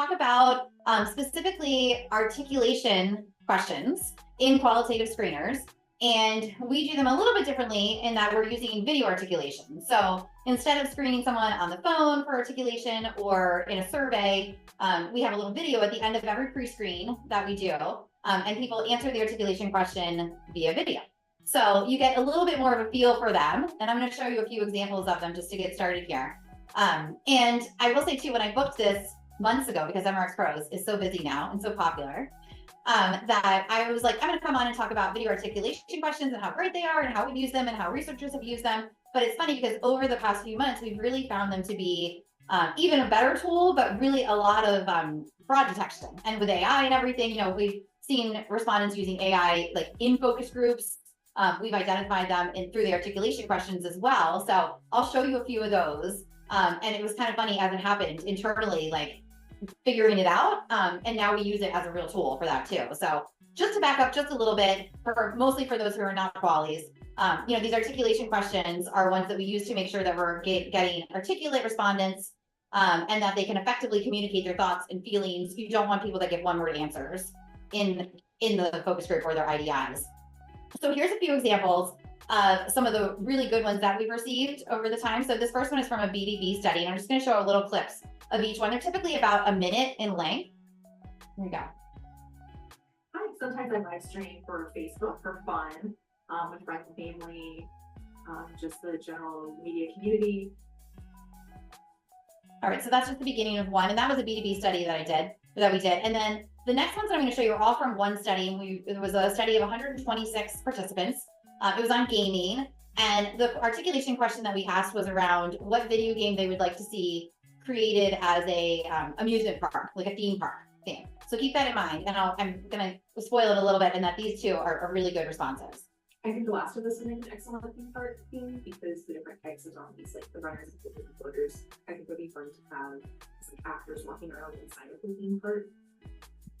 talk about specifically articulation questions in qualitative screeners. And we do them a little bit differently in that we're using video articulation. So instead of screening someone on the phone for articulation or in a survey, we have a little video at the end of every pre-screen that we do, and people answer the articulation question via video. So you get a little bit more of a feel for them. And I'm going to show you a few examples of them just to get started here. And I will say too, when I booked this months ago, because MRxPros is so busy now and so popular, that I was like, I'm going to come on and talk about video articulation questions and how great they are and how we've used them and how researchers have used them. But it's funny because over the past few months, we've really found them to be even a better tool, but really a lot of fraud detection. And with AI and everything, we've seen respondents using AI like in focus groups. We've identified them through the articulation questions as well. So I'll show you a few of those. And it was kind of funny as it happened internally, like figuring it out. And now we use it as a real tool for that too. So just to back up just a little bit, mostly for those who are not qualies, these articulation questions are ones that we use to make sure that we're getting articulate respondents and that they can effectively communicate their thoughts and feelings. You don't want people that give one-word answers in the focus group or their IDIs. So here's a few examples of some of the really good ones that we've received over the time. So this first one is from a BDB study, and I'm just going to show little clips of each one. They're typically about a minute in length. Here we go. Sometimes I live stream for Facebook for fun with friends and family, just the general media community. All right, so that's just the beginning of one, and that was a BDB study that we did. And then the next ones that I'm going to show you are all from one study. And it was a study of 126 participants. It was on gaming, and the articulation question that we asked was around what video game they would like to see created as a amusement park, like a theme park theme. So keep that in mind, and I'm going to spoil it a little bit, and that these two are really good responses. I think the last one is an excellent theme park theme because the different types of zombies, like the runners and the floaters, I think would be fun to have some actors walking around inside of the theme park.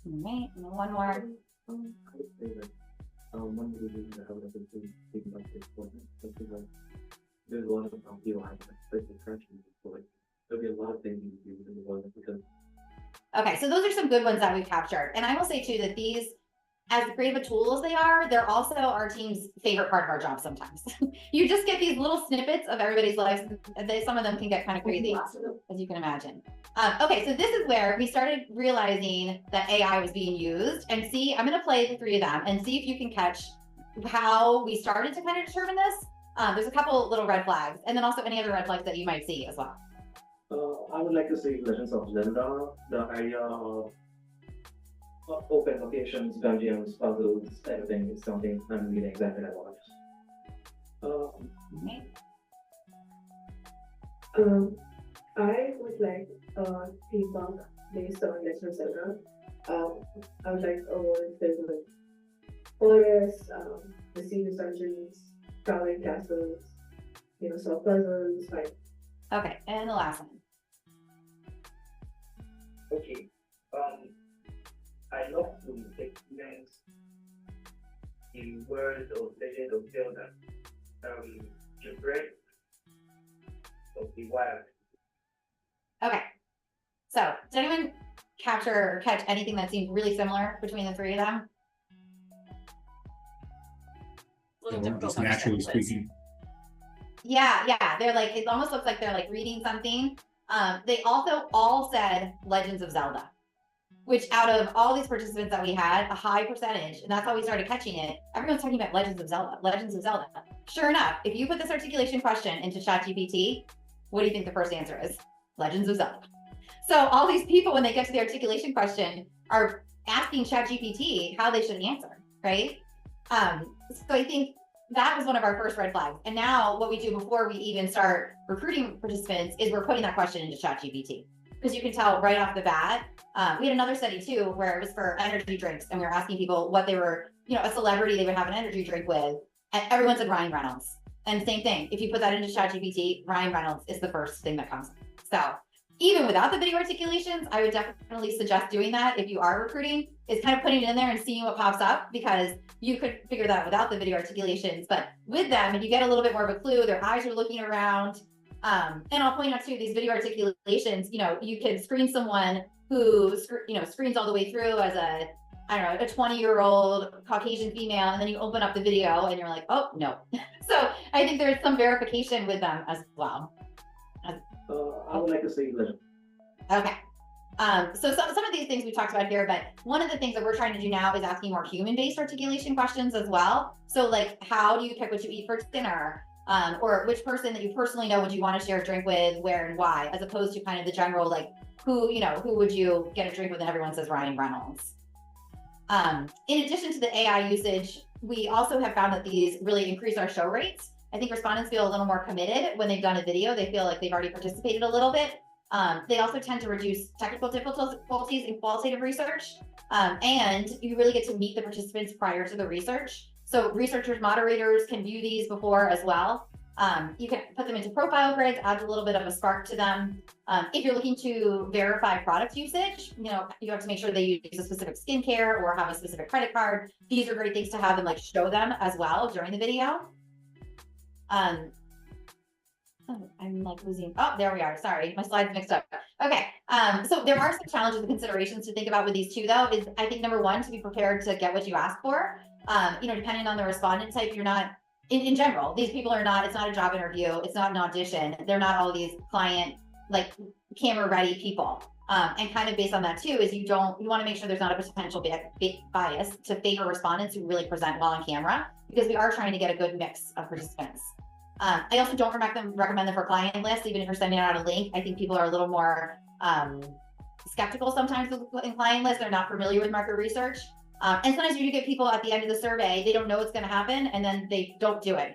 All right, and then one more. I would say that one reason that I would have been thinking about this one is because there's a lot of people have like attraction, so like there'll be a lot of things you can do in the world because. Okay, so those are some good ones that we've captured, and I will say too that these, as great of a tool as they are, they're also our team's favorite part of our job sometimes. You just get these little snippets of everybody's lives, and some of them can get kind of crazy, as you can imagine. Okay, so this is where we started realizing that AI was being used. And see, I'm going to play the three of them and see if you can catch how we started to kind of determine this. There's a couple little red flags, and then also any other red flags that you might see as well. I would like to say Legends of Zelda, the idea of open locations, dungeons, puzzles, everything is something I'm really excited about. I would like a theme park based on Legend of Zelda. I would like a world filled with forests, mysterious dungeons, towering castles, solve puzzles, like. Okay, and the last one. Okay. I love to experience the world of Legend of Zelda, the breath of the wild. Okay, so does anyone catch anything that seemed really similar between the three of them? Just naturally speaking. Yeah, they're like, it almost looks like they're like reading something. They also all said Legends of Zelda, which out of all these participants that we had, a high percentage, and that's how we started catching it. Everyone's talking about Legends of Zelda, Legends of Zelda. Sure enough, if you put this articulation question into ChatGPT, what do you think the first answer is? Legends of Zelda. So all these people, when they get to the articulation question, are asking ChatGPT how they should answer, right? So I think that was one of our first red flags. And now what we do before we even start recruiting participants is we're putting that question into ChatGPT. Because you can tell right off the bat. We had another study too, where it was for energy drinks, and we were asking people what they were, a celebrity they would have an energy drink with, and everyone said Ryan Reynolds. And same thing, if you put that into ChatGPT, Ryan Reynolds is the first thing that comes up. So even without the video articulations, I would definitely suggest doing that if you are recruiting, is kind of putting it in there and seeing what pops up, because you could figure that out without the video articulations. But with them, you get a little bit more of a clue. Their eyes are looking around. And I'll point out too, these video articulations, you can screen someone who, screens all the way through as a 20-year-old Caucasian female, and then you open up the video and you're like, oh, no. So I think there's some verification with them as well. I would like to say that. Okay. So some of these things we talked about here, but one of the things that we're trying to do now is asking more human-based articulation questions as well. So like, how do you pick what you eat for dinner? Or which person that you personally know would you want to share a drink with, where and why, as opposed to kind of the general, like, who would you get a drink with, and everyone says Ryan Reynolds. In addition to the AI usage, we also have found that these really increase our show rates. I think respondents feel a little more committed when they've done a video. They feel like they've already participated a little bit. They also tend to reduce technical difficulties in qualitative research. And you really get to meet the participants prior to the research. So researchers, moderators can view these before as well. You can put them into profile grids, add a little bit of a spark to them. If you're looking to verify product usage, you have to make sure they use a specific skincare or have a specific credit card. These are great things to have them like show them as well during the video. I'm like losing. Oh, there we are. Sorry, my slides mixed up. Okay. So there are some challenges and considerations to think about with these two, though. Is I think number one, to be prepared to get what you ask for. Depending on the respondent type, you're not. In general, these people are not. It's not a job interview. It's not an audition. They're not all these client camera ready people. And kind of based on that too, is you want to make sure there's not a potential bias to favor respondents who really present well on camera, because we are trying to get a good mix of participants. I also don't recommend them for client lists, even if you're sending out a link. I think people are a little more skeptical sometimes in client lists. They're not familiar with market research. And sometimes you do get people at the end of the survey, they don't know what's going to happen, and then they don't do it.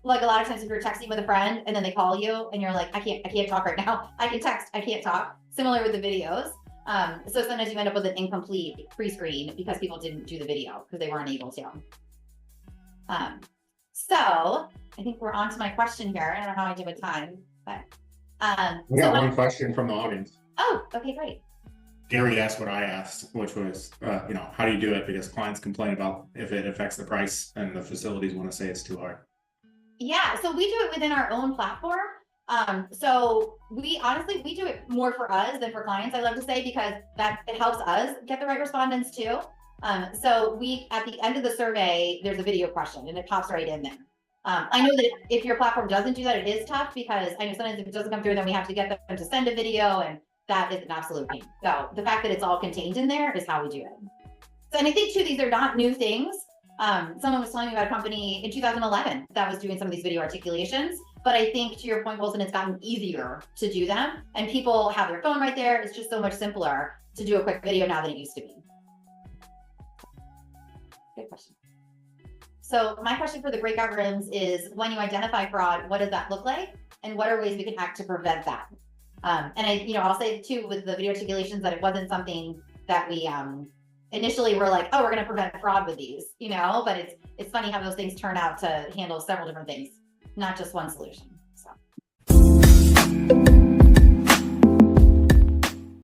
Like a lot of times if you're texting with a friend and then they call you and you're like, I can't talk right now. I can text, I can't talk. Similar with the videos. So sometimes you end up with an incomplete pre-screen because people didn't do the video because they weren't able to. So I think we're on to my question here. I don't know how I did with time, but we got one question from the audience. Oh, okay, great. Gary asked what I asked, which was, how do you do it? Because clients complain about if it affects the price, and the facilities want to say it's too hard. Yeah, so we do it within our own platform. So we do it more for us than for clients, I love to say, because it helps us get the right respondents too. So at the end of the survey, there's a video question and it pops right in there. I know that if your platform doesn't do that, it is tough, because I know sometimes if it doesn't come through, then we have to get them to send a video, and that is an absolute pain. So the fact that it's all contained in there is how we do it. So, and I think too, these are not new things. Someone was telling me about a company in 2011 that was doing some of these video articulations, but I think to your point, Wilson, it's gotten easier to do them, and people have their phone right there. It's just so much simpler to do a quick video now than it used to be. Good question. So my question for the breakout rooms is, when you identify fraud, what does that look like? And what are ways we can act to prevent that? And I'll say too, with the video articulations, that it wasn't something that we initially were like, oh, we're going to prevent fraud with these, but it's funny how those things turn out to handle several different things, not just one solution. So.